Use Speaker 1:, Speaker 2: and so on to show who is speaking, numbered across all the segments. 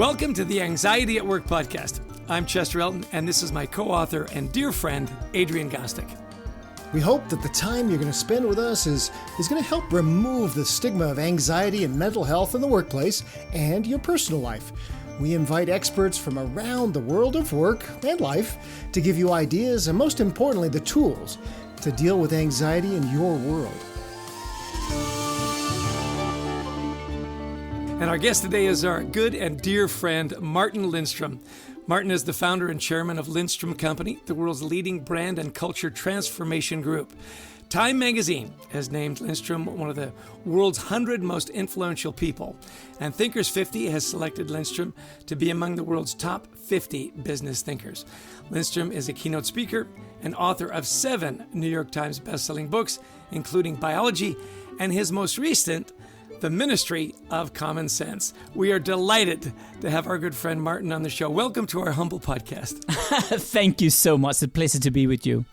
Speaker 1: Welcome to the Anxiety at Work podcast. I'm Chester Elton, and this is my co-author and dear friend, Adrian Gostick.
Speaker 2: We hope that the time you're going to spend with us is going to help remove the stigma of anxiety and mental health in the workplace and your personal life. We invite experts from around the world of work and life to give you ideas and, most importantly, the tools to deal with anxiety in your world.
Speaker 1: And our guest today is our good and dear friend, Martin Lindstrom. Martin is the founder and chairman of Lindstrom Company, the world's leading brand and culture transformation group. Time magazine has named Lindstrom one of the world's 100 most influential people, and Thinkers 50 has selected Lindstrom to be among the world's top 50 business thinkers. Lindstrom is a keynote speaker and author of 7 New York Times bestselling books, including Biology and his most recent, The Ministry of Common Sense. We are delighted to have our good friend Martin on the show. Welcome to our humble podcast.
Speaker 3: Thank you so much. It's a pleasure to be with you.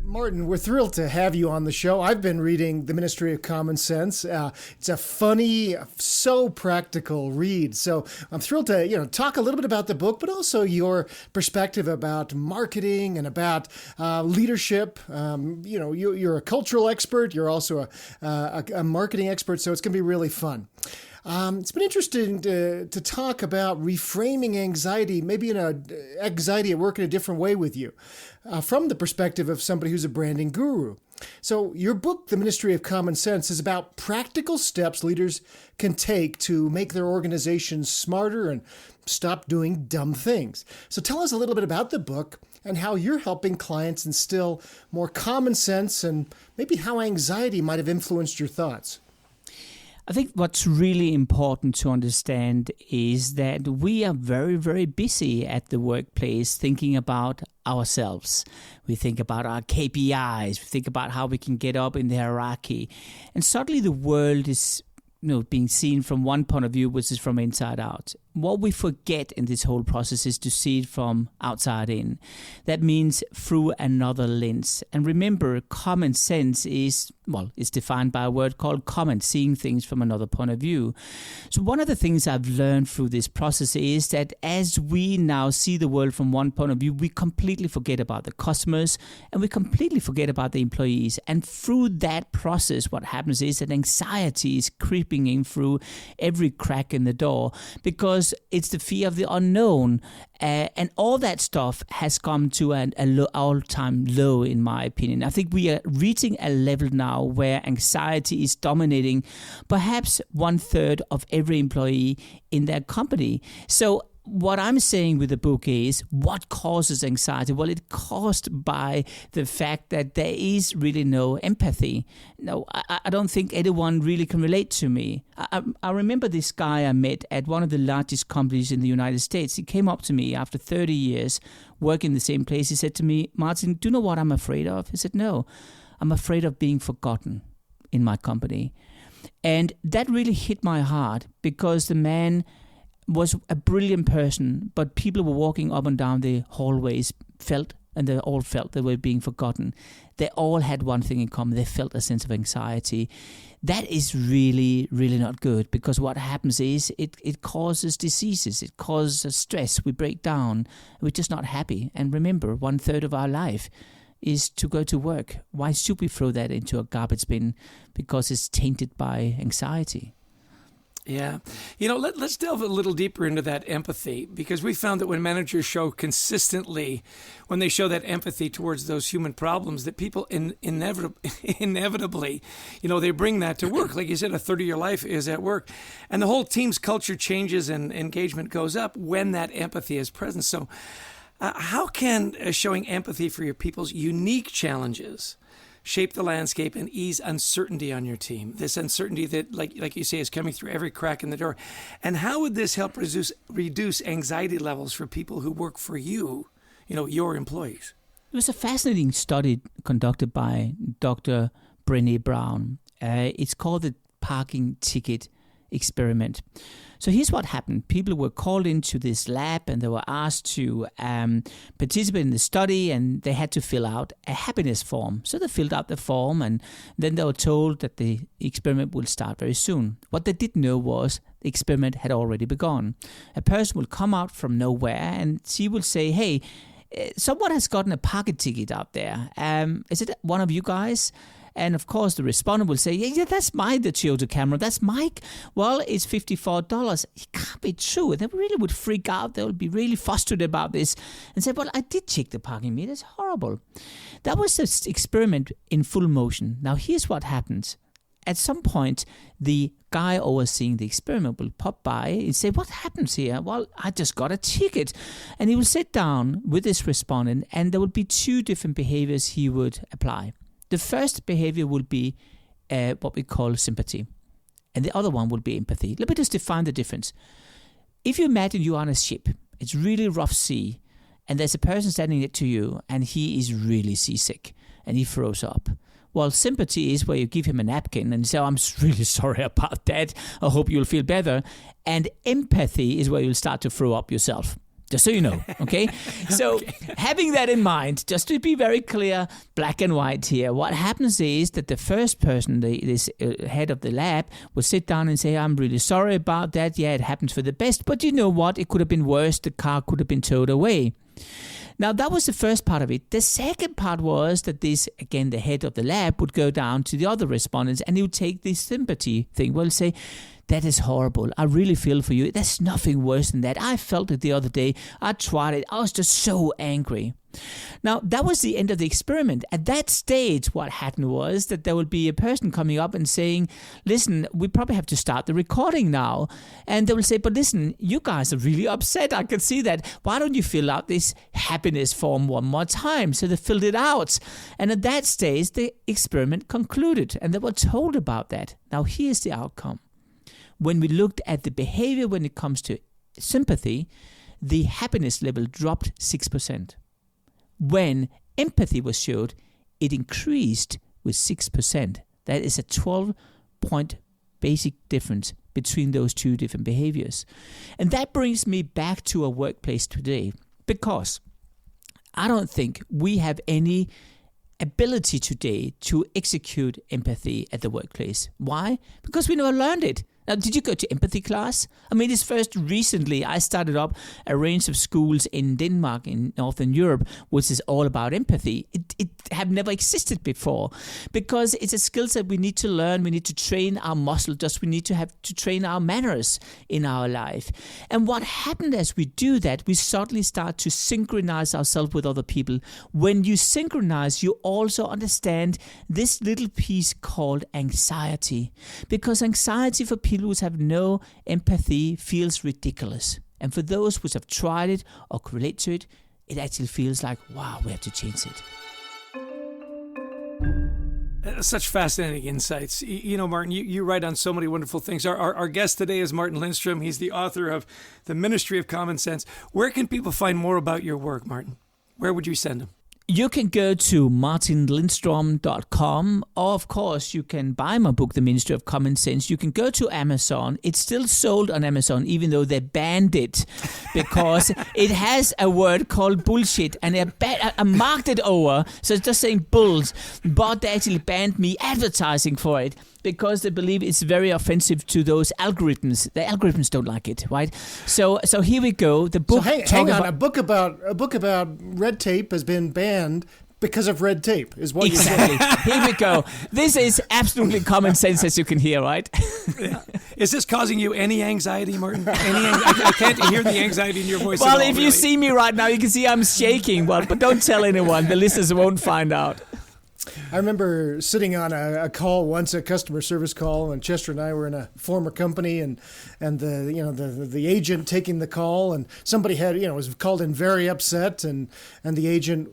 Speaker 2: Martin, we're thrilled to have you on the show. I've been reading The Ministry of Common Sense. It's a funny, so practical read. So I'm thrilled to, talk a little bit about the book, but also your perspective about marketing and about leadership. You're a cultural expert. You're also a marketing expert. So it's going to be really fun. It's been interesting to talk about reframing anxiety, maybe anxiety at work in a different way with you, from the perspective of somebody who's a branding guru. So your book, The Ministry of Common Sense, is about practical steps leaders can take to make their organizations smarter and stop doing dumb things. So tell us a little bit about the book and how you're helping clients instill more common sense and maybe how anxiety might have influenced your thoughts.
Speaker 3: I think what's really important to understand is that we are very, very busy at the workplace thinking about ourselves. We think about our KPIs. We think about how we can get up in the hierarchy. And suddenly the world is being seen from one point of view, which is from inside out. What we forget in this whole process is to see it from outside in. That means through another lens. And remember, common sense is defined by a word called common, seeing things from another point of view. So one of the things I've learned through this process is that as we now see the world from one point of view, we completely forget about the customers and we completely forget about the employees. And through that process, what happens is that anxiety is creeping in through every crack in the door because it's the fear of the unknown. And all that stuff has come to an all-time low, in my opinion. I think we are reaching a level now where anxiety is dominating perhaps 1/3 of every employee in their company. So what I'm saying with the book is, what causes anxiety? Well, it's caused by the fact that there is really no empathy. No, I don't think anyone really can relate to me. I remember this guy I met at one of the largest companies in the United States. He came up to me after 30 years working in the same place. He said to me, "Martin, do you know what I'm afraid of?" I said, "No, I'm afraid of being forgotten in my company." And that really hit my heart because the man was a brilliant person, but people were walking up and down the hallways and they all felt they were being forgotten. They all had one thing in common. They felt a sense of anxiety. That is really, really not good because what happens is it causes diseases. It causes stress. We break down. We're just not happy. And remember, 1/3 of our life is to go to work. Why should we throw that into a garbage bin? Because it's tainted by anxiety.
Speaker 1: Yeah. Let's delve a little deeper into that empathy, because we found that when managers show consistently, when they show that empathy towards those human problems, that people inevitably, they bring that to work. Like you said, 1/3 of your life is at work. And the whole team's culture changes and engagement goes up when that empathy is present. So how can showing empathy for your people's unique challenges shape the landscape and ease uncertainty on your team? This uncertainty that, like you say, is coming through every crack in the door. And how would this help reduce anxiety levels for people who work for you, your employees?
Speaker 3: It was a fascinating study conducted by Dr. Brené Brown. It's called the parking ticket experiment. So here's what happened. People were called into this lab and they were asked to participate in the study, and they had to fill out a happiness form. So they filled out the form, and then they were told that the experiment will start very soon. What they didn't know was the experiment had already begun. A person will come out from nowhere and she will say, hey, someone has gotten a parking ticket out there. Is it one of you guys? And of course, the respondent will say, yeah, that's Mike that showed the camera. That's Mike. Well, it's $54. It can't be true. They really would freak out. They would be really frustrated about this and say, well, I did check the parking meter. It's horrible. That was this experiment in full motion. Now, here's what happens. At some point, the guy overseeing the experiment will pop by and say, what happens here? Well, I just got a ticket. And he will sit down with this respondent, and there will be two different behaviors he would apply. The first behavior will be what we call sympathy, and the other one will be empathy. Let me just define the difference. If you imagine you are on a ship, it's really rough sea, and there's a person standing next to you, and he is really seasick, and he throws up. Well, sympathy is where you give him a napkin and say, I'm really sorry about that. I hope you'll feel better. And empathy is where you'll start to throw up yourself. Just so you know, okay? So having that in mind, just to be very clear, black and white here, what happens is that the first person, this head of the lab, will sit down and say, I'm really sorry about that. Yeah, it happens for the best. But you know what? It could have been worse. The car could have been towed away. Now, that was the first part of it. The second part was that this, again, the head of the lab would go down to the other respondents and he would take this sympathy thing. Well, say, that is horrible. I really feel for you. There's nothing worse than that. I felt it the other day. I tried it. I was just so angry. Now, that was the end of the experiment. At that stage, what happened was that there would be a person coming up and saying, listen, we probably have to start the recording now. And they will say, but listen, you guys are really upset. I can see that. Why don't you fill out this happiness form one more time? So they filled it out. And at that stage, the experiment concluded. And they were told about that. Now, here's the outcome. When we looked at the behavior when it comes to sympathy, the happiness level dropped 6%. When empathy was showed, it increased with 6%. That is a 12-point basic difference between those two different behaviors. And that brings me back to a workplace today, because I don't think we have any ability today to execute empathy at the workplace. Why? Because we never learned it. Now, did you go to empathy class? I mean, it's first recently I started up a range of schools in Denmark, in Northern Europe, which is all about empathy. It have never existed before, because it's a skill set we need to learn. We need to train our muscle. We need to have to train our manners in our life. And what happened as we do that, we suddenly start to synchronize ourselves with other people. When you synchronize, you also understand this little piece called anxiety, because anxiety for people who have no empathy feels ridiculous. And for those who have tried it or could relate to it, it actually feels like, wow, we have to change it.
Speaker 1: Such fascinating insights. You know, Martin, you write on so many wonderful things. Our guest today is Martin Lindstrom. He's the author of The Ministry of Common Sense. Where can people find more about your work, Martin? Where would you send them?
Speaker 3: You can go to martinlindstrom.com, or of course you can buy my book, The Ministry of Common Sense. You can go to Amazon. It's still sold on Amazon, even though they banned it, because it has a word called bullshit, and I marked it over, so it's just saying bulls, but they actually banned me advertising for it, because they believe it's very offensive to those algorithms. The algorithms don't like it, right? So here we go. The book.
Speaker 2: So hang on. A book about red tape has been banned because of red tape, is what
Speaker 3: exactly.
Speaker 2: You're saying.
Speaker 3: Here we go. This is absolutely common sense, as you can hear, right?
Speaker 1: Yeah. Is this causing you any anxiety, Martin? I can't hear the anxiety in your voice.
Speaker 3: Well,
Speaker 1: at all,
Speaker 3: if you see me right now, you can see I'm shaking. Well, but don't tell anyone. The listeners won't find out.
Speaker 2: I remember sitting on a call once, a customer service call, and Chester and I were in a former company, and the agent taking the call, and somebody was called in very upset, and the agent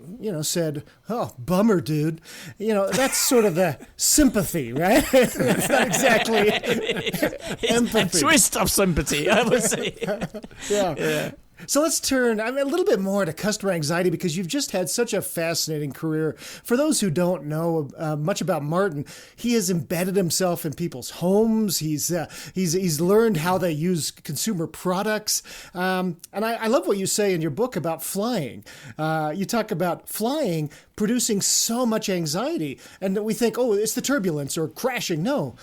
Speaker 2: said, "Oh, bummer, dude." That's sort of the sympathy, right? It's not exactly empathy.
Speaker 3: A twist of sympathy, I would say.
Speaker 2: Yeah. So let's turn a little bit more to customer anxiety, because you've just had such a fascinating career. For those who don't know much about Martin, he has embedded himself in people's homes. He's learned how they use consumer products. And I love what you say in your book about flying. You talk about flying producing so much anxiety. And we think, oh, it's the turbulence or crashing. No,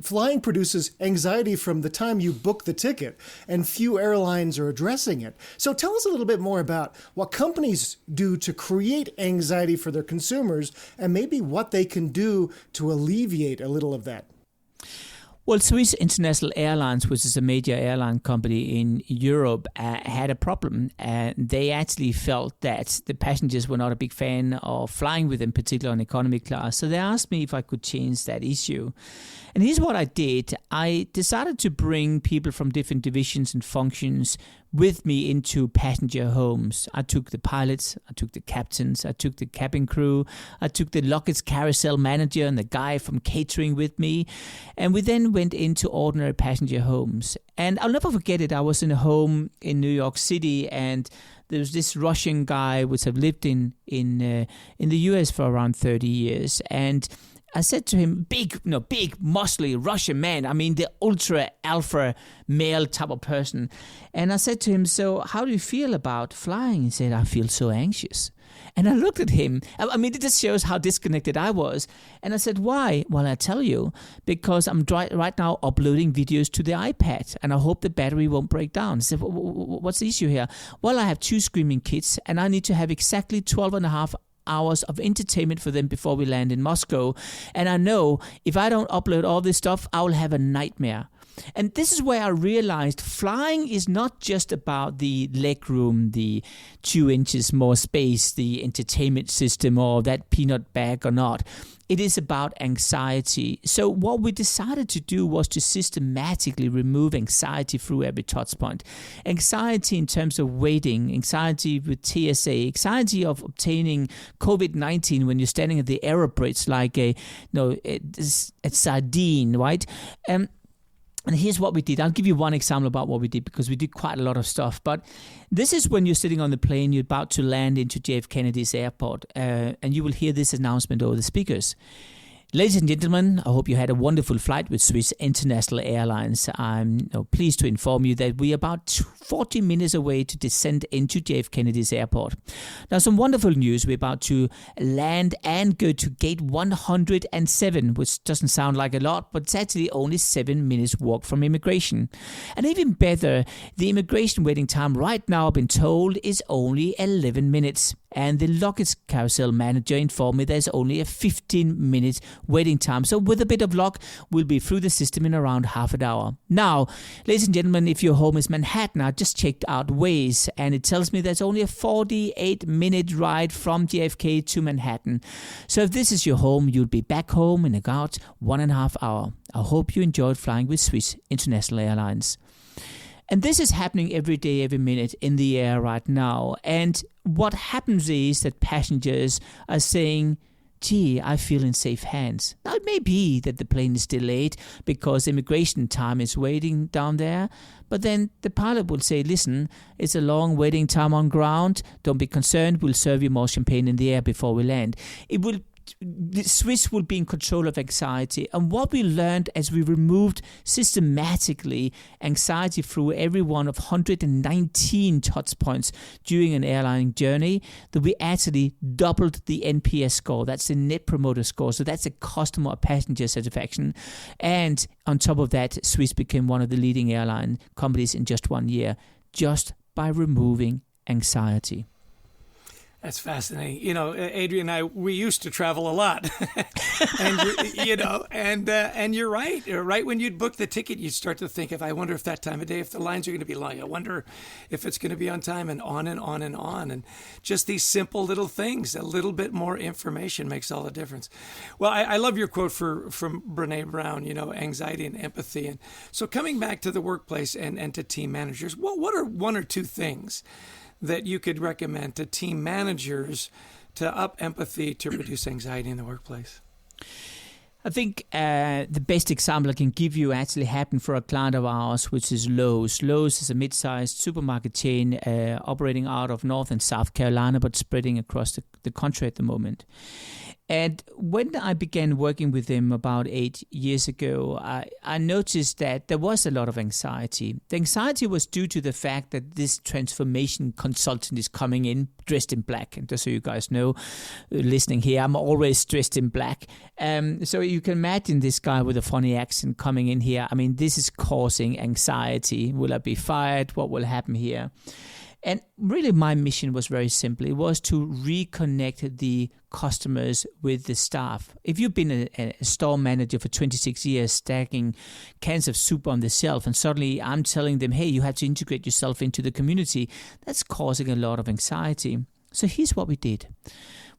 Speaker 2: flying produces anxiety from the time you book the ticket, and few airlines are addressing it. So tell us a little bit more about what companies do to create anxiety for their consumers, and maybe what they can do to alleviate a little of that.
Speaker 3: Well, Swiss International Airlines, which is a major airline company in Europe, had a problem. They actually felt that the passengers were not a big fan of flying with them, particularly on economy class. So they asked me if I could change that issue. And here's what I did. I decided to bring people from different divisions and functions with me into passenger homes. I took the pilots, I took the captains, I took the cabin crew, I took the luggage carousel manager and the guy from catering with me. And we then went into ordinary passenger homes. And I'll never forget it. I was in a home in New York City, and there was this Russian guy which had lived in the US for around 30 years. And I said to him, big, muscly Russian man. I mean, the ultra alpha male type of person. And I said to him, so how do you feel about flying? He said, I feel so anxious. And I looked at him. I mean, it just shows how disconnected I was. And I said, why? Well, I tell you, because I'm right now uploading videos to the iPad, and I hope the battery won't break down. I said, what's the issue here? Well, I have 2 screaming kids, and I need to have exactly 12 and a half hours of entertainment for them before we land in Moscow. And I know if I don't upload all this stuff, I will have a nightmare. And this is where I realized flying is not just about the leg room, the 2 inches more space, the entertainment system, or that peanut bag or not. It is about anxiety. So what we decided to do was to systematically remove anxiety through every touch point. Anxiety in terms of waiting, anxiety with TSA, anxiety of obtaining COVID-19 when you're standing at the aerobridge like a sardine, right? And here's what we did. I'll give you one example about what we did, because we did quite a lot of stuff. But this is when you're sitting on the plane, you're about to land into JF Kennedy's airport, and you will hear this announcement over the speakers. Ladies and gentlemen, I hope you had a wonderful flight with Swiss International Airlines. I'm pleased to inform you that we are about 40 minutes away to descend into JF Kennedy's airport. Now, some wonderful news. We're about to land and go to gate 107, which doesn't sound like a lot, but it's actually only 7 minutes walk from immigration. And even better, the immigration waiting time right now, I've been told, is only 11 minutes. And the luggage carousel manager informed me there's only a 15-minute waiting time. So with a bit of luck, we'll be through the system in around half an hour. Now, ladies and gentlemen, if your home is Manhattan, I just checked out Waze, and it tells me there's only a 48-minute ride from JFK to Manhattan. So if this is your home, you'll be back home in about 1.5 hours. I hope you enjoyed flying with Swiss International Airlines. And this is happening every day, every minute in the air right now. And what happens is that passengers are saying, gee, I feel in safe hands. Now, it may be that the plane is delayed because immigration time is waiting down there. But then the pilot will say, listen, it's a long waiting time on ground. Don't be concerned. We'll serve you more champagne in the air before we land. The Swiss will be in control of anxiety. And what we learned as we removed systematically anxiety through every one of 119 touch points during an airline journey, that we actually doubled the NPS score. That's the Net Promoter Score. So that's a customer or passenger satisfaction. And on top of that, Swiss became one of the leading airline companies in just 1 year, just by removing anxiety.
Speaker 1: That's fascinating. Adrian and I, we used to travel a lot. And you're right. Right when you'd book the ticket, you'd start to think, I wonder if that time of day, if the lines are going to be long. I wonder if it's going to be on time, and on and on and on. And just these simple little things, a little bit more information makes all the difference. Well, I love your quote from Brené Brown, anxiety and empathy. And so coming back to the workplace and to team managers, what are 1 or 2 things that you could recommend to team managers to up empathy to reduce anxiety in the workplace?
Speaker 3: I think the best example I can give you actually happened for a client of ours, which is Lowe's. Lowe's is a mid-sized supermarket chain operating out of North and South Carolina, but spreading across the country at the moment. And when I began working with them about 8 years ago, I noticed that there was a lot of anxiety. The anxiety was due to the fact that this transformation consultant is coming in dressed in black. And just so you guys know, listening here, I'm always dressed in black. So you can imagine this guy with a funny accent coming in here. I mean, this is causing anxiety. Will I be fired? What will happen here? And really my mission was very simple. It was to reconnect the customers with the staff. If you've been a store manager for 26 years stacking cans of soup on the shelf and suddenly I'm telling them, hey, you have to integrate yourself into the community, that's causing a lot of anxiety. So here's what we did.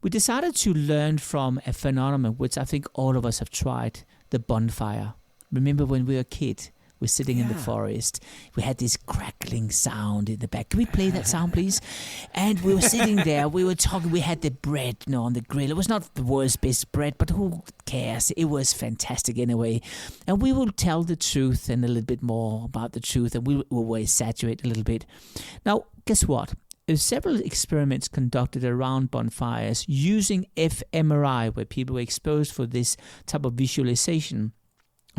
Speaker 3: We decided to learn from a phenomenon which I think all of us have tried, the bonfire. Remember when we were a kid? We're sitting in the forest. We had this crackling sound in the back. Can we play that sound, please? And we were sitting there. We were talking. We had the bread on the grill. It was not the world's best bread, but who cares? It was fantastic anyway. And we will tell the truth and a little bit more about the truth. And we will always saturate a little bit. Now, guess what? There's several experiments conducted around bonfires using fMRI, where people were exposed for this type of visualization.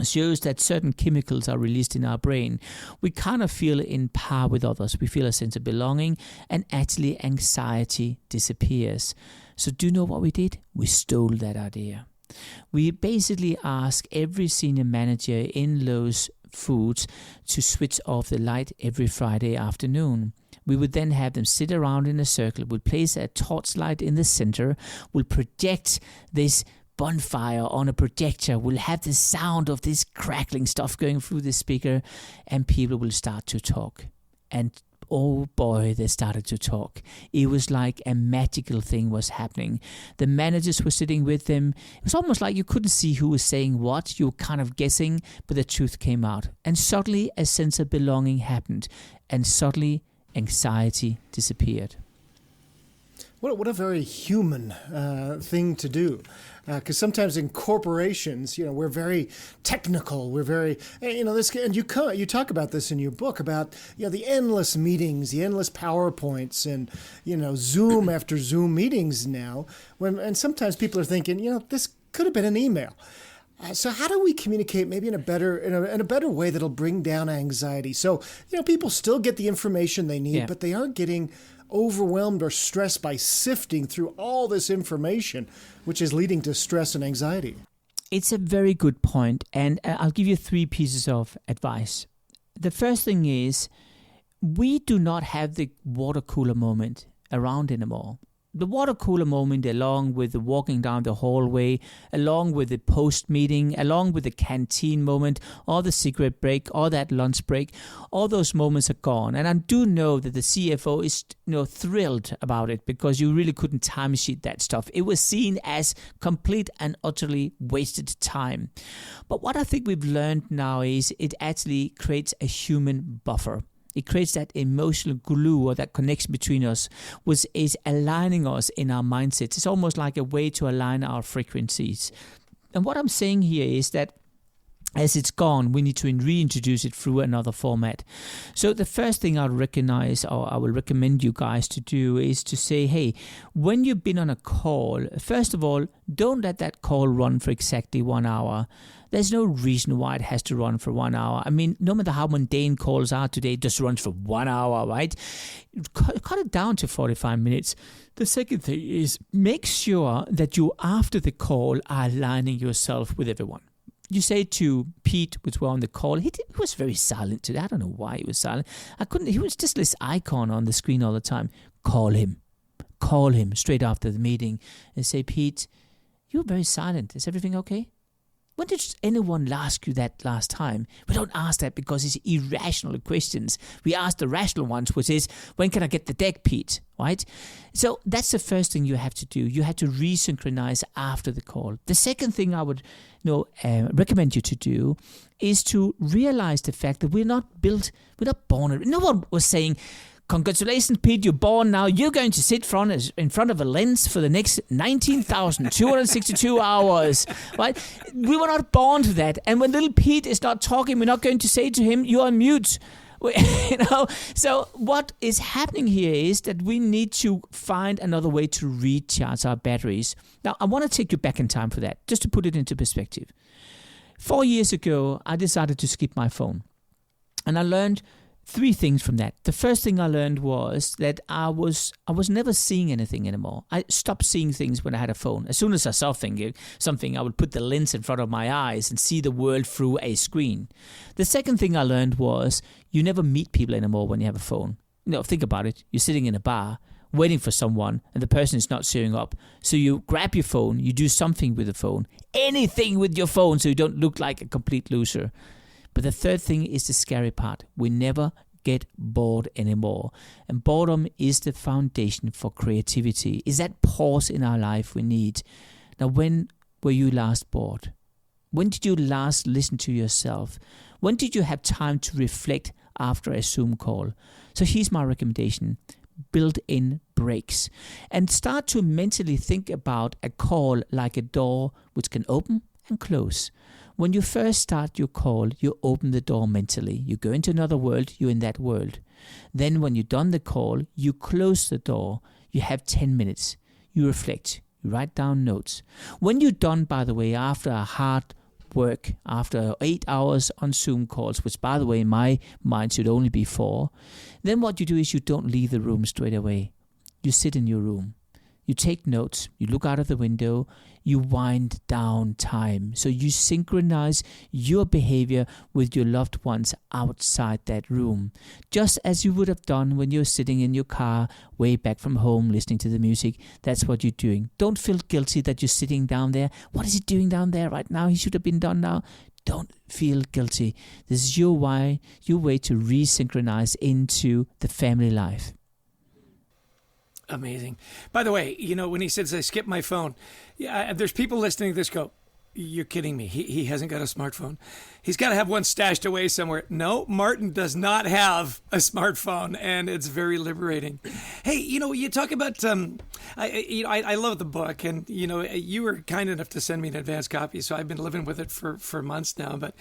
Speaker 3: Shows that certain chemicals are released in our brain. We kind of feel in par with others. We feel a sense of belonging, and actually anxiety disappears. So do you know what we did? We stole that idea. We basically asked every senior manager in Lowe's Foods to switch off the light every Friday afternoon. We would then have them sit around in a circle. We'll place a torchlight in the center. We'll project this bonfire on a projector. Will have the sound of this crackling stuff going through the speaker, and people will start to talk. And oh boy, they started to talk. It was like a magical thing was happening. The managers were sitting with them. It was almost like you couldn't see who was saying what. You were kind of guessing, but the truth came out. And suddenly a sense of belonging happened, and suddenly anxiety disappeared.
Speaker 2: What a very human thing to do. Because sometimes in corporations, we're very technical. We're very, this. And you talk about this in your book about the endless meetings, the endless PowerPoints, and Zoom after Zoom meetings now. And sometimes people are thinking, this could have been an email. So how do we communicate maybe in a better way that'll bring down anxiety? So people still get the information they need, but they aren't getting overwhelmed or stressed by sifting through all this information, which is leading to stress and anxiety.
Speaker 3: It's a very good point, and I'll give you 3 pieces of advice. The first thing is, we do not have the water cooler moment around anymore. The water cooler moment, along with the walking down the hallway, along with the post-meeting, along with the canteen moment, or the cigarette break, or that lunch break, all those moments are gone. And I do know that the CFO is thrilled about it, because you really couldn't timesheet that stuff. It was seen as complete and utterly wasted time. But what I think we've learned now is it actually creates a human buffer. It creates that emotional glue or that connection between us, which is aligning us in our mindsets. It's almost like a way to align our frequencies. And what I'm saying here is that as it's gone, we need to reintroduce it through another format. So the first thing I'll recognize, or I will recommend you guys to do, is to say, hey, when you've been on a call, first of all, don't let that call run for exactly 1 hour. There's no reason why it has to run for 1 hour. I mean, no matter how mundane calls are today, it just runs for 1 hour, right? Cut it down to 45 minutes. The second thing is make sure that you, after the call, are aligning yourself with everyone. You say to Pete, which were on the call, he was very silent today. I don't know why he was silent. He was just this icon on the screen all the time. Call him straight after the meeting and say, Pete, you were very silent. Is everything okay? When did anyone ask you that last time? We don't ask that because it's irrational questions. We ask the rational ones, which is, when can I get the deck, Pete? Right? So that's the first thing you have to do. You have to resynchronize after the call. The second thing I would recommend you to do is to realize the fact that we're not born. No one was saying, congratulations, Pete, you're born now. You're going to sit in front of a lens for the next 19,262 hours, right? We were not born to that. And when little Pete is not talking, we're not going to say to him, you're on mute. So what is happening here is that we need to find another way to recharge our batteries. Now, I want to take you back in time for that, just to put it into perspective. 4 years ago, I decided to skip my phone. And I learned 3 things from that. The first thing I learned was that I was never seeing anything anymore. I stopped seeing things when I had a phone. As soon as I saw something, I would put the lens in front of my eyes and see the world through a screen. The second thing I learned was you never meet people anymore when you have a phone. Think about it. You're sitting in a bar waiting for someone and the person is not showing up. So you grab your phone, you do something with the phone, anything with your phone so you don't look like a complete loser. But the third thing is the scary part. We never get bored anymore. And boredom is the foundation for creativity. Is that pause in our life we need. Now, when were you last bored? When did you last listen to yourself? When did you have time to reflect after a Zoom call? So here's my recommendation. Build in breaks. And start to mentally think about a call like a door which can open and close. When you first start your call, you open the door mentally. You go into another world, you're in that world. Then when you've done the call, you close the door. You have 10 minutes. You reflect. You write down notes. When you're done, by the way, after a hard work, after 8 hours on Zoom calls, which, by the way, in my mind should only be 4, then what you do is you don't leave the room straight away. You sit in your room. You take notes, you look out of the window, you wind down time. So you synchronize your behavior with your loved ones outside that room. Just as you would have done when you're sitting in your car way back from home listening to the music. That's what you're doing. Don't feel guilty that you're sitting down there. What is he doing down there right now? He should have been done now. Don't feel guilty. This is your way to resynchronize into the family life.
Speaker 1: Amazing. By the way, when he says I skip my phone, there's people listening to this go, you're kidding me. He hasn't got a smartphone. He's got to have one stashed away somewhere. No, Martin does not have a smartphone, and it's very liberating. Hey, you talk about, I love the book, and, you were kind enough to send me an advance copy, so I've been living with it for months now, but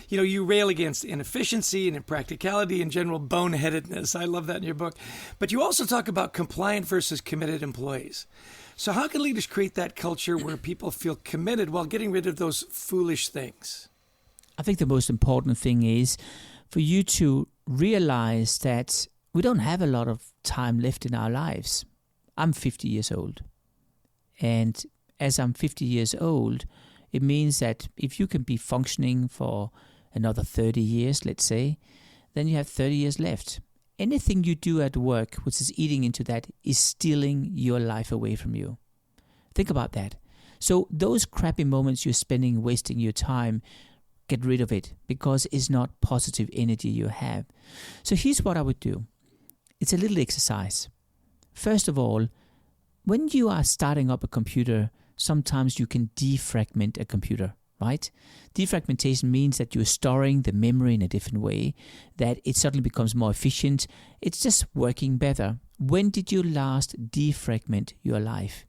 Speaker 1: you rail against inefficiency and impracticality and general boneheadedness. I love that in your book. But you also talk about compliant versus committed employees. So how can leaders create that culture where people feel committed while getting rid of those foolish things?
Speaker 3: I think the most important thing is for you to realize that we don't have a lot of time left in our lives. I'm 50 years old. And as I'm 50 years old, it means that if you can be functioning for another 30 years, let's say, then you have 30 years left. Anything you do at work which is eating into that is stealing your life away from you. Think about that. So those crappy moments you're spending wasting your time, get rid of it because it's not positive energy you have. So here's what I would do. It's a little exercise. First of all, when you are starting up a computer, sometimes you can defragment a computer, right? Defragmentation means that you're storing the memory in a different way, that it suddenly becomes more efficient. It's just working better. When did you last defragment your life?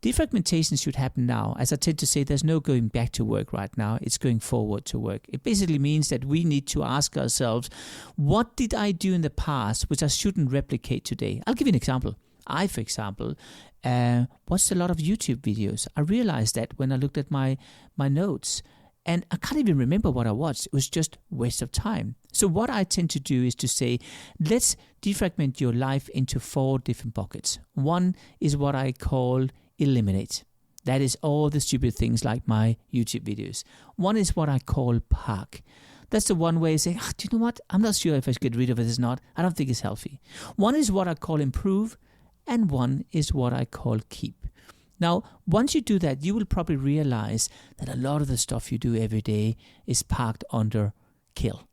Speaker 3: Defragmentation should happen now. As I tend to say, there's no going back to work right now. It's going forward to work. It basically means that we need to ask ourselves, what did I do in the past which I shouldn't replicate today? I'll give you an example. I, for example, watched a lot of YouTube videos. I realized that when I looked at my notes, and I can't even remember what I watched. It was just waste of time. So what I tend to do is to say, let's defragment your life into 4 different buckets. One is what I call illuminate. That is all the stupid things like my YouTube videos. One is what I call park. That's the one way of saying, do you know what? I'm not sure if I should get rid of it or not. I don't think it's healthy. One is what I call improve, and one is what I call keep. Now, once you do that, you will probably realize that a lot of the stuff you do every day is parked under kill.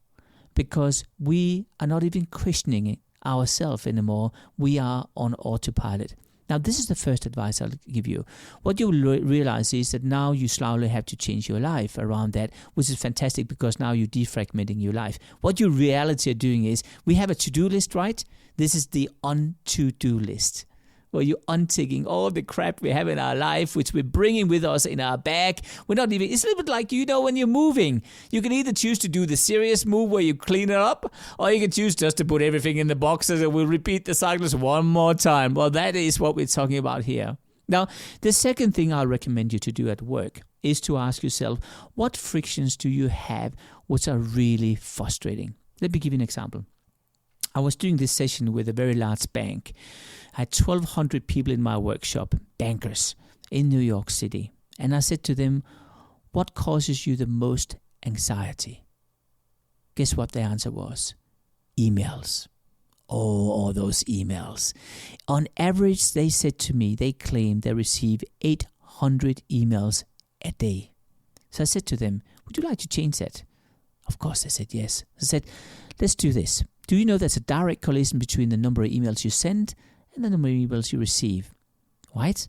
Speaker 3: Because we are not even questioning ourselves anymore. We are on autopilot. Now, this is the first advice I'll give you. What you will realize is that now you slowly have to change your life around that, which is fantastic because now you're defragmenting your life. What you reality are doing is, we have a to-do list, right? This is the un-to-do list, where you're unticking all the crap we have in our life, which we're bringing with us in our bag. We're not even, it's a little bit like, when you're moving, you can either choose to do the serious move where you clean it up, or you can choose just to put everything in the boxes and we'll repeat the cycles one more time. Well, that is what we're talking about here. Now, the second thing I'll recommend you to do at work is to ask yourself, what frictions do you have which are really frustrating? Let me give you an example. I was doing this session with a very large bank. I had 1,200 people in my workshop, bankers in New York City. And I said to them, what causes you the most anxiety? Guess what the answer was? Emails. Oh, all those emails. On average, they said to me, they claim they receive 800 emails a day. So I said to them, would you like to change that? Of course, they said yes. I said, let's do this. Do you know there's a direct correlation between the number of emails you send and the number of emails you receive? Right?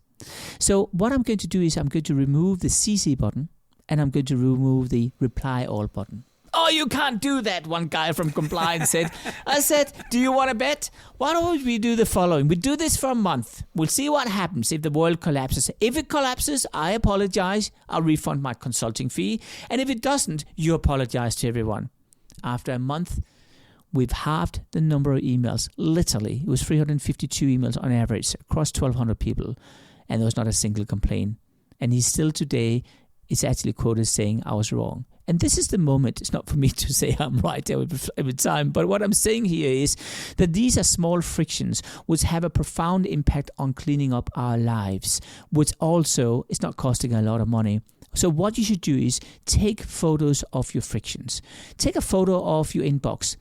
Speaker 3: So what I'm going to do is I'm going to remove the CC button and I'm going to remove the reply all button. Oh, you can't do that, one guy from compliance said. I said, do you want to bet? Why don't we do the following? We do this for a month. We'll see what happens if the world collapses. If it collapses, I apologize. I'll refund my consulting fee. And if it doesn't, you apologize to everyone. After a month, we've halved the number of emails. Literally, it was 352 emails on average across 1,200 people. And there was not a single complaint. And he still today is actually quoted saying, I was wrong. And this is the moment. It's not for me to say I'm right every time. But what I'm saying here is that these are small frictions which have a profound impact on cleaning up our lives, which also is not costing a lot of money. So what you should do is take photos of your frictions. Take a photo of your inbox.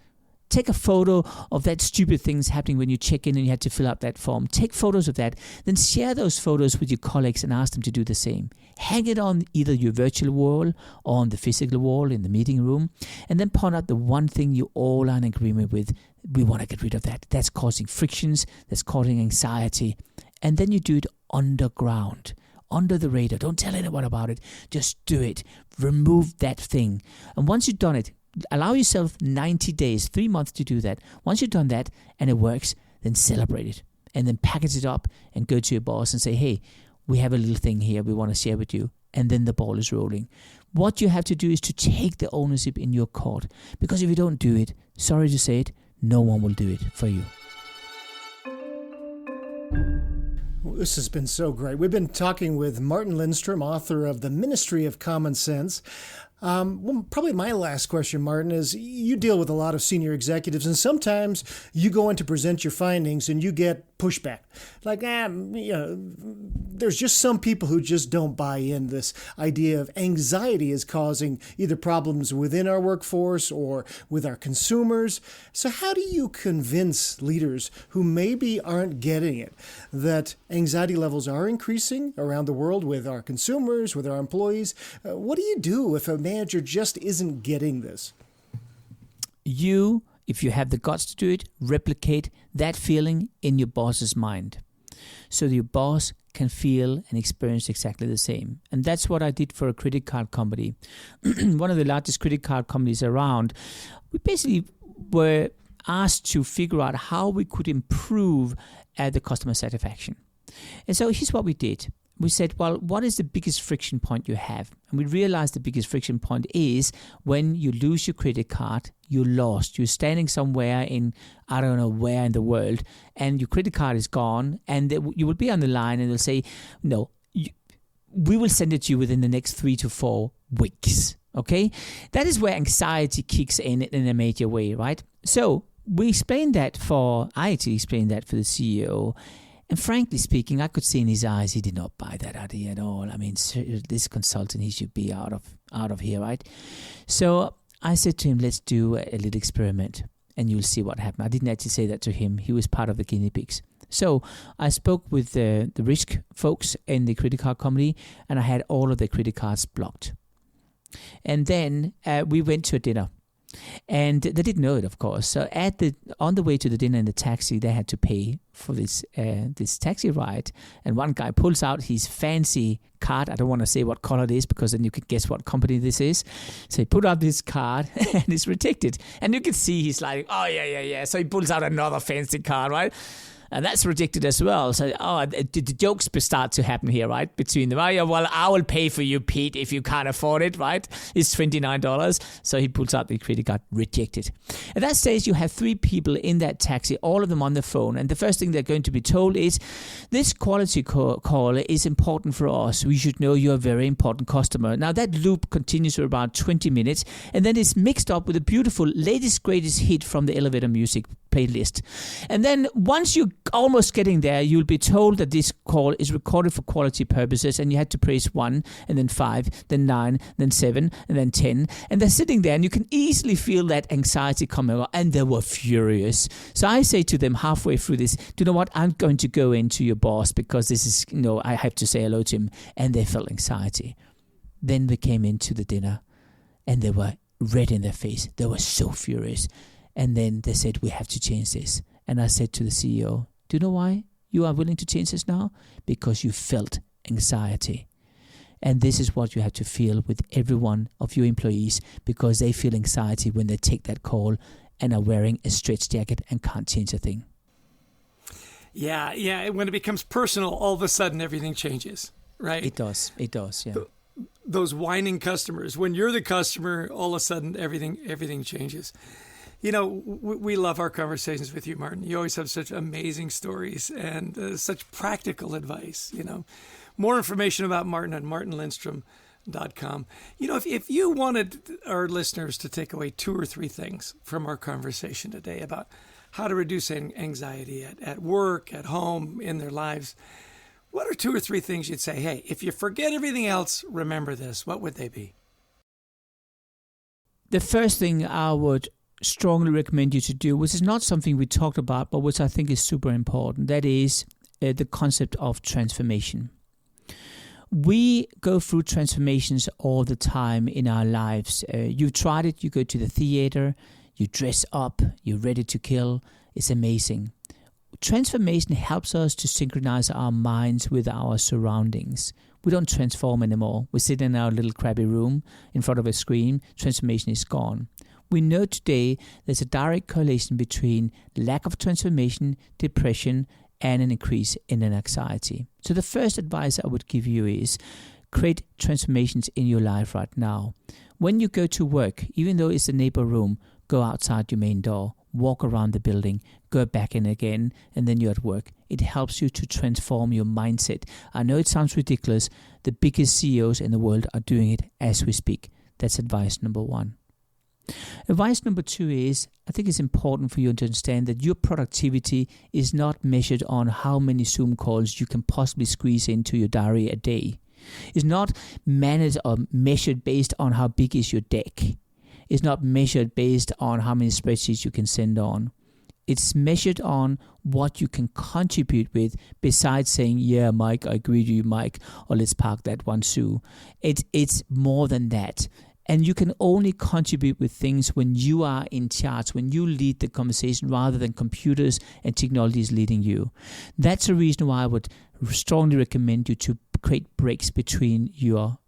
Speaker 3: Take a photo of that stupid things happening when you check in and you had to fill out that form. Take photos of that. Then share those photos with your colleagues and ask them to do the same. Hang it on either your virtual wall or on the physical wall in the meeting room. And then point out the one thing you all are in agreement with. We want to get rid of that. That's causing frictions. That's causing anxiety. And then you do it underground, under the radar. Don't tell anyone about it. Just do it. Remove that thing. And once you've done it, allow yourself 90 days, 3 months to do that. Once you've done that and it works, then celebrate it. And then package it up and go to your boss and say, hey, we have a little thing here we want to share with you. And then the ball is rolling. What you have to do is to take the ownership in your court. Because if you don't do it, sorry to say it, no one will do it for you.
Speaker 2: Well, this has been so great. We've been talking with Martin Lindstrom, author of The Ministry of Common Sense. Well, probably my last question, Martin, is you deal with a lot of senior executives, and sometimes you go in to present your findings and you get pushback. Like, there's just some people who just don't buy in. This idea of anxiety is causing either problems within our workforce or with our consumers. So how do you convince leaders who maybe aren't getting it that anxiety levels are increasing around the world with our consumers, with our employees? What do you do if a manager just isn't getting this?
Speaker 3: You, if you have the guts to do it, replicate that feeling in your boss's mind so that your boss can feel and experience exactly the same. And that's what I did for a credit card company. One of the largest credit card companies around. We basically were asked to figure out how we could improve the customer satisfaction. And so here's what we did. We said, well, what is the biggest friction point you have? And we realized the biggest friction point is when you lose your credit card, you're lost. You're standing somewhere in, I don't know where in the world, and your credit card is gone, and you will be on the line and they'll say, no, we will send it to you within the next 3 to 4 weeks. Okay? That is where anxiety kicks in a major way, right? So I actually explained that for the CEO. And frankly speaking, I could see in his eyes he did not buy that idea at all. I mean, this consultant, he should be out of here, right? So I said to him, let's do a little experiment and you'll see what happens. I didn't actually say that to him. He was part of the guinea pigs. So I spoke with the risk folks in the credit card company and I had all of their credit cards blocked. And then we went to a dinner. And they didn't know it, of course. So on the way to the dinner in the taxi, they had to pay for this taxi ride. And one guy pulls out his fancy card. I don't want to say what color it is because then you can guess what company this is. So he put out this card and it's rejected. And you can see he's like, oh, yeah. So he pulls out another fancy card, right? And that's rejected as well. So, the jokes start to happen here, right? Between them. Oh, yeah, well, I will pay for you, Pete, if you can't afford it, right? It's $29. So he pulls out the credit card, rejected. At that stage, you have 3 people in that taxi, all of them on the phone. And the first thing they're going to be told is, this quality call is important for us. We should know you're a very important customer. Now, that loop continues for about 20 minutes. And then it's mixed up with a beautiful latest, greatest hit from the elevator music playlist. And then once you're almost getting there, you'll be told that this call is recorded for quality purposes, and you had to press 1 and then 5, then 9, then 7, and then 10. And they're sitting there and you can easily feel that anxiety coming up, and they were furious. So I say to them halfway through this, do you know what? I'm going to go into your boss because this is, I have to say hello to him. And they felt anxiety. Then we came into the dinner and they were red in their face. They were so furious. And then they said, we have to change this. And I said to the CEO, do you know why you are willing to change this now? Because you felt anxiety. And this is what you have to feel with every one of your employees, because they feel anxiety when they take that call and are wearing a stretch jacket and can't change a thing.
Speaker 1: Yeah. When it becomes personal, all of a sudden everything changes, right?
Speaker 3: It does, yeah.
Speaker 1: Those whining customers, when you're the customer, all of a sudden everything changes. We love our conversations with you, Martin. You always have such amazing stories and such practical advice. More information about Martin at martinlindstrom.com. If you wanted our listeners to take away 2 or 3 things from our conversation today about how to reduce anxiety at work, at home, in their lives, what are 2 or 3 things you'd say, hey, if you forget everything else, remember this? What would they be?
Speaker 3: The first thing I would strongly recommend you to do, which is not something we talked about, but which I think is super important, that is the concept of transformation. We go through transformations all the time in our lives. You've tried it, you go to the theater, you dress up, you're ready to kill. It's amazing. Transformation helps us to synchronize our minds with our surroundings. We don't transform anymore. We sit in our little crabby room in front of a screen. Transformation is gone. We know today there's a direct correlation between lack of transformation, depression, and an increase in anxiety. So the first advice I would give you is create transformations in your life right now. When you go to work, even though it's the neighbor room, go outside your main door, walk around the building, go back in again, and then you're at work. It helps you to transform your mindset. I know it sounds ridiculous. The biggest CEOs in the world are doing it as we speak. That's advice number 1. Advice number 2 is, I think it's important for you to understand that your productivity is not measured on how many Zoom calls you can possibly squeeze into your diary a day. It's not managed or measured based on how big is your deck. It's not measured based on how many spreadsheets you can send on. It's measured on what you can contribute with, besides saying, yeah, Mike, I agree with you, Mike, or let's park that one, Sue. It's more than that. And you can only contribute with things when you are in charge, when you lead the conversation rather than computers and technologies leading you. That's the reason why I would strongly recommend you to create breaks between your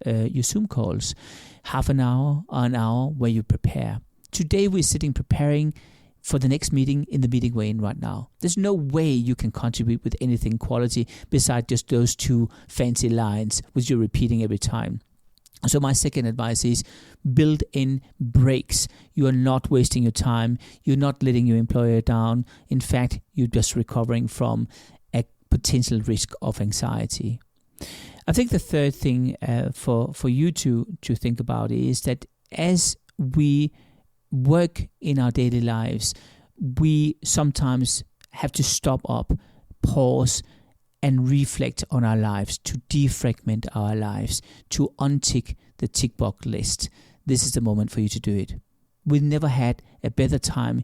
Speaker 3: Zoom calls. Half an hour or an hour where you prepare. Today we're sitting preparing for the next meeting in the meeting we're in right now. There's no way you can contribute with anything quality besides just those 2 fancy lines which you're repeating every time. So my second advice is build in breaks. You are not wasting your time. You're not letting your employer down. In fact, you're just recovering from a potential risk of anxiety. I think the third thing for you to think about is that as we work in our daily lives, we sometimes have to stop up, pause, and reflect on our lives, to defragment our lives, to untick the tick box list. This is the moment for you to do it. We've never had a better time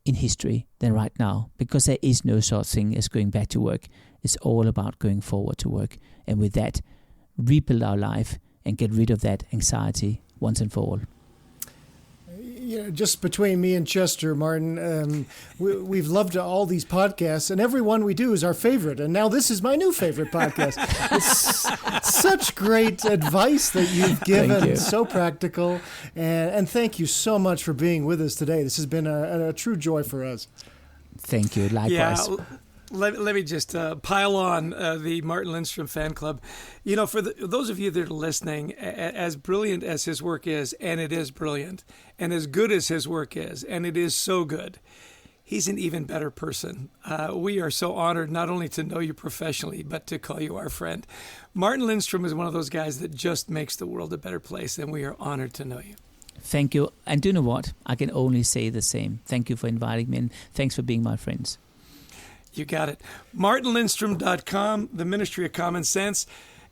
Speaker 3: in history than right now, because there is no such thing as going back to work. It's all about going forward to work. And with that, rebuild our life and get rid of that anxiety once and for all.
Speaker 2: Just between me and Chester, Martin, we've loved all these podcasts, and every one we do is our favorite. And now this is my new favorite podcast. It's such great advice that you've given,
Speaker 3: Thank you.
Speaker 2: so practical. And thank you so much for being with us today. This has been a true joy for us.
Speaker 3: Thank you. Likewise.
Speaker 1: Yeah. Let me just pile on the Martin Lindstrom fan club. For those of you that are listening, as brilliant as his work is, and it is brilliant, and as good as his work is, and it is so good, he's an even better person. We are so honored not only to know you professionally, but to call you our friend. Martin Lindstrom is one of those guys that just makes the world a better place, and we are honored to know you.
Speaker 3: Thank you. And do you know what? I can only say the same. Thank you for inviting me, and thanks for being my friends.
Speaker 1: You got it. MartinLindstrom.com, the Ministry of Common Sense.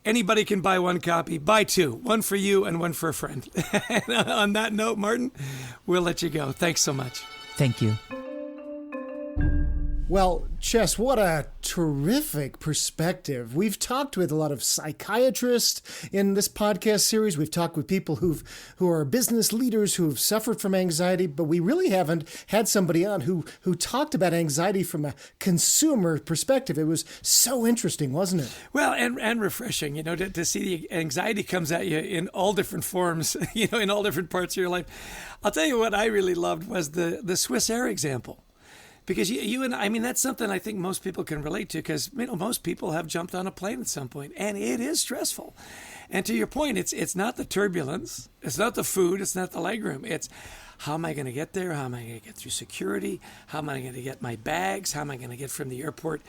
Speaker 1: Anybody can buy one copy. Buy two, one for you and one for a friend. And on that note, Martin, we'll let you go. Thanks so much.
Speaker 3: Thank you.
Speaker 2: Well, Chess, what a terrific perspective. We've talked with a lot of psychiatrists in this podcast series. We've talked with people who are business leaders who've suffered from anxiety, but we really haven't had somebody on who talked about anxiety from a consumer perspective. It was so interesting, wasn't it?
Speaker 1: Well, and refreshing, to see the anxiety comes at you in all different forms, in all different parts of your life. I'll tell you what I really loved was the Swiss Air example. Because you and I mean, that's something I think most people can relate to, because most people have jumped on a plane at some point, and it is stressful. And to your point, it's not the turbulence, it's not the food, it's not the legroom. It's how am I going to get there? How am I going to get through security? How am I going to get my bags? How am I going to get from the airport,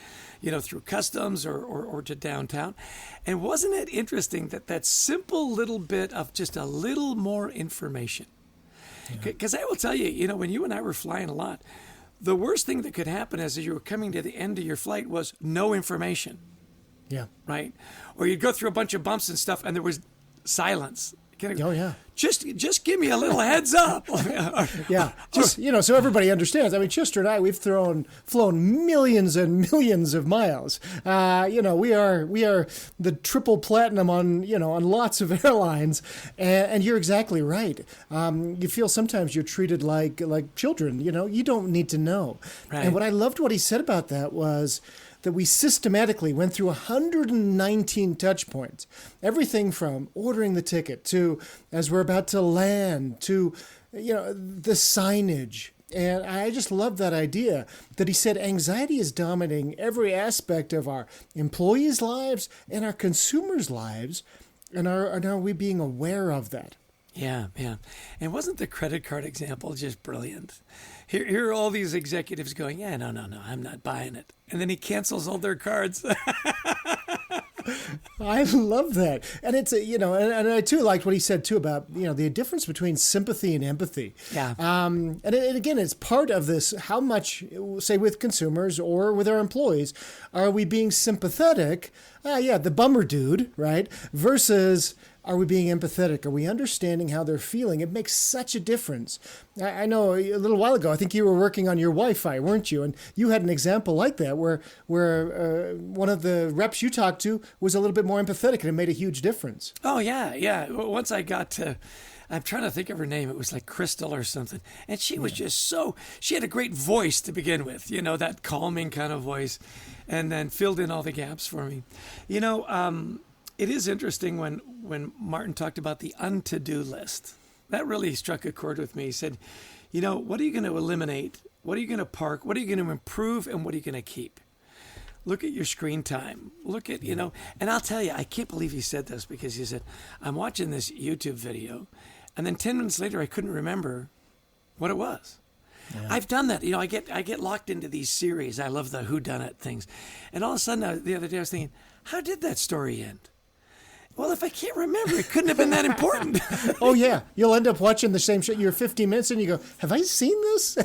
Speaker 1: through customs or to downtown? And wasn't it interesting that simple little bit of just a little more information? Because I will tell you, when you and I were flying a lot, the worst thing that could happen as you were coming to the end of your flight was no information.
Speaker 2: Yeah.
Speaker 1: Right? Or you'd go through a bunch of bumps and stuff, and there was silence.
Speaker 2: Oh, yeah.
Speaker 1: Just give me a little heads up.
Speaker 2: Yeah. Just, so everybody understands. I mean, Chester and I, we've flown millions and millions of miles. We are the triple platinum on lots of airlines. And you're exactly right. You feel sometimes you're treated like children, you don't need to know.
Speaker 1: Right.
Speaker 2: And what I loved what he said about that was that we systematically went through 119 touch points, everything from ordering the ticket to as we're about to land to, the signage. And I just love that idea that he said anxiety is dominating every aspect of our employees' lives and our consumers' lives. And are we being aware of that?
Speaker 1: Yeah. And wasn't the credit card example just brilliant? Here are all these executives going, yeah, no, I'm not buying it. And then he cancels all their cards.
Speaker 2: I love that. And it's, and I too liked what he said too about, the difference between sympathy and empathy.
Speaker 1: Yeah.
Speaker 2: And again, it's part of this, how much, say with consumers or with our employees, are we being sympathetic? The bummer dude, right? Versus, are we being empathetic? Are we understanding how they're feeling? It makes such a difference. I know a little while ago, I think you were working on your Wi-Fi, weren't you? And you had an example like that where one of the reps you talked to was a little bit more empathetic, and it made a huge difference.
Speaker 1: Oh, yeah. Once I got to, I'm trying to think of her name. It was like Crystal or something. And she was just she had a great voice to begin with, that calming kind of voice, and then filled in all the gaps for me. It is interesting when Martin talked about the un-to-do list. That really struck a chord with me. He said, what are you going to eliminate? What are you going to park? What are you going to improve? And what are you going to keep? Look at your screen time. Look at, and I'll tell you, I can't believe he said this, because he said, I'm watching this YouTube video, and then 10 minutes later, I couldn't remember what it was. Yeah. I've done that. I get locked into these series. I love the whodunit things. And all of a sudden, the other day, I was thinking, how did that story end? Well, if I can't remember, it couldn't have been that important.
Speaker 2: Oh, yeah. You'll end up watching the same show. You're 15 minutes and you go, have I seen this?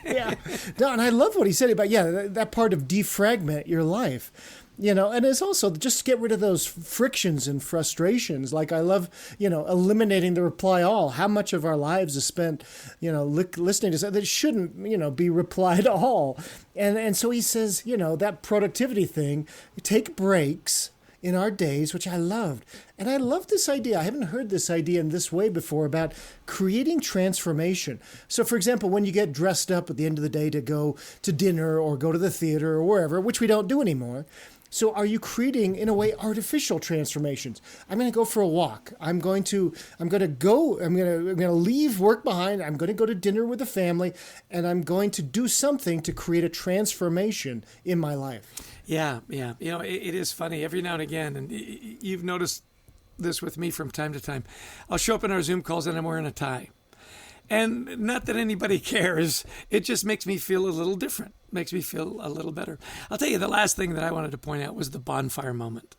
Speaker 2: Yeah. No, and I love what he said about, that part of defragment your life. And it's also just get rid of those frictions and frustrations. Like I love, eliminating the reply all. How much of our lives is spent, listening to something that shouldn't, be replied all. And so he says, that productivity thing, take breaks. in our days, which I loved. And I love this idea. I haven't heard this idea in this way before about creating transformation. So, for example, when you get dressed up at the end of the day to go to dinner or go to the theater or wherever, which we don't do anymore, so are you creating, in a way, artificial transformations? I'm going to go for a walk. I'm going to leave work behind. I'm going to go to dinner with the family, and I'm going to do something to create a transformation in my life.
Speaker 1: Yeah. It is funny every now and again, and you've noticed this with me from time to time. I'll show up in our Zoom calls and I'm wearing a tie. And not that anybody cares, it just makes me feel a little different, makes me feel a little better. I'll tell you, the last thing that I wanted to point out was the bonfire moment.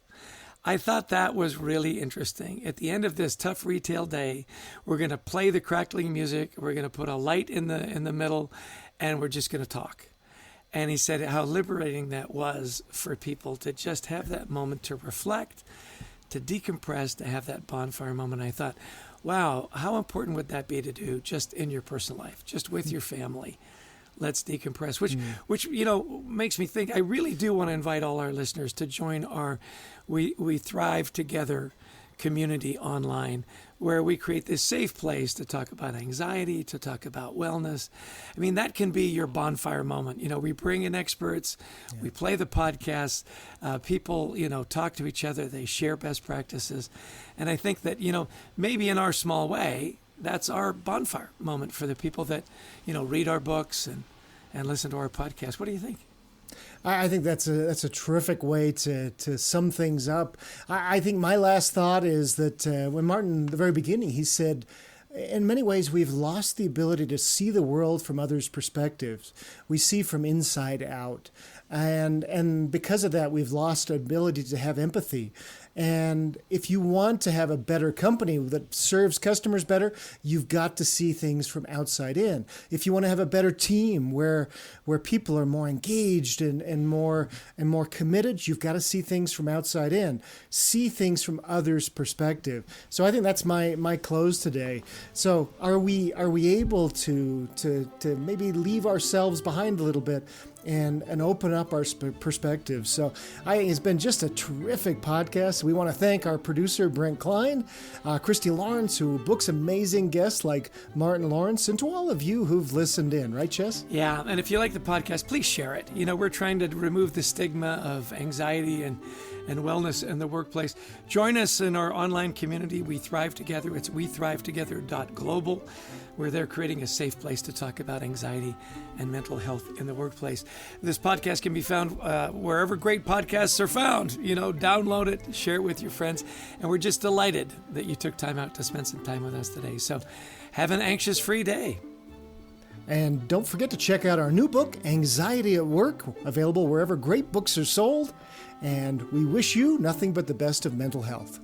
Speaker 1: I thought that was really interesting. At the end of this tough retail day, we're going to play the crackling music, we're going to put a light in the middle, and we're just going to talk. And he said how liberating that was for people to just have that moment to reflect, to decompress, to have that bonfire moment. I thought, wow, how important would that be to do just in your personal life, just with your family? Let's decompress, which makes me think I really do want to invite all our listeners to join our We Thrive Together community online, where we create this safe place to talk about anxiety, to talk about wellness. I mean, that can be your bonfire moment. We bring in experts, we play the podcasts, people, talk to each other, they share best practices. And I think that, maybe in our small way, that's our bonfire moment for the people that, read our books and listen to our podcast. What do you think?
Speaker 2: I think that's a terrific way to sum things up. I think my last thought is that when Martin, at the very beginning, he said, in many ways, we've lost the ability to see the world from others' perspectives. We see from inside out. And because of that, we've lost the ability to have empathy. And if you want to have a better company that serves customers better, you've got to see things from outside in. If you want to have a better team where people are more engaged and more committed, you've got to see things from outside in. See things from others' perspective. So I think that's my close today. So are we able to maybe leave ourselves behind a little bit and open up our perspective? So it's been just a terrific podcast. We want to thank our producer, Brent Klein, Christy Lawrence, who books amazing guests like Martin Lawrence, and to all of you who've listened in, right, Chess?
Speaker 1: Yeah, and if you like the podcast, please share it. We're trying to remove the stigma of anxiety and wellness in the workplace. Join us in our online community, We Thrive Together. It's wethrivetogether.global, where they're creating a safe place to talk about anxiety and mental health in the workplace. This podcast can be found wherever great podcasts are found. Download it, share it with your friends. And we're just delighted that you took time out to spend some time with us today. So have an anxious-free day.
Speaker 2: And don't forget to check out our new book, Anxiety at Work, available wherever great books are sold. And we wish you nothing but the best of mental health.